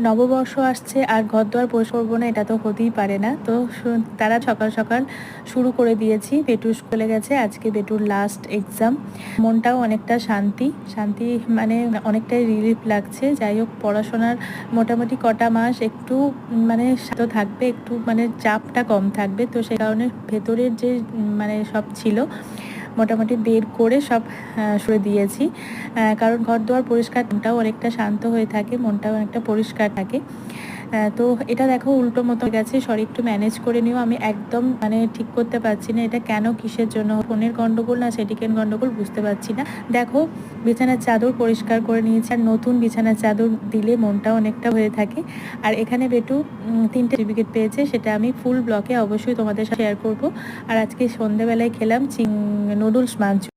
নববর্ষ আসছে আর ঘরদোয়ার পরিষ্কার করবো না, এটা তো হতেই পারে না। তো তারা সকাল সকাল শুরু করে দিয়েছি। বেটু স্কুলে গেছে, আজকে বেটুর লাস্ট এক্সাম। মনটাও অনেকটা শান্তি শান্তি, মানে অনেকটাই রিলিফ লাগছে। যাই হোক, পড়াশোনার মোটামুটি কটা মাস একটু মানে শান্ত থাকবে, একটু মানে চাপটা কম থাকবে। তো সে কারণে ভেতরের যে মানে সব ছিল মোটামুটি বের করে সব সরে দিয়েছি। কারণ ঘর দুয়ার পরিষ্কার, মনটাও অনেকটা শান্ত হয়ে থাকে, মনটাও অনেকটা পরিষ্কার থাকে। তো এটা দেখো উল্টো মতো গেছে, সরি একটু ম্যানেজ করে নিও। আমি একদম মানে ঠিক করতে পারছি না এটা কেন, কিসের জন্য, ফোনের গন্ডগোল না সেটিকেন গন্ডগোল বুঝতে পারছি না। দেখো, বিছানার চাদর পরিষ্কার করে নিয়েছি, আর নতুন বিছানার চাদর দিলে মনটাও অনেকটা হয়ে থাকে। আর এখানে বেটু 3টে সার্টিফিকেট পেয়েছে, সেটা আমি ফুল ব্লকে অবশ্যই তোমাদের সাথে শেয়ার করব। আর আজকে সন্ধ্যেবেলায় খেলাম নুডলস মাঞ্চুরিয়ান।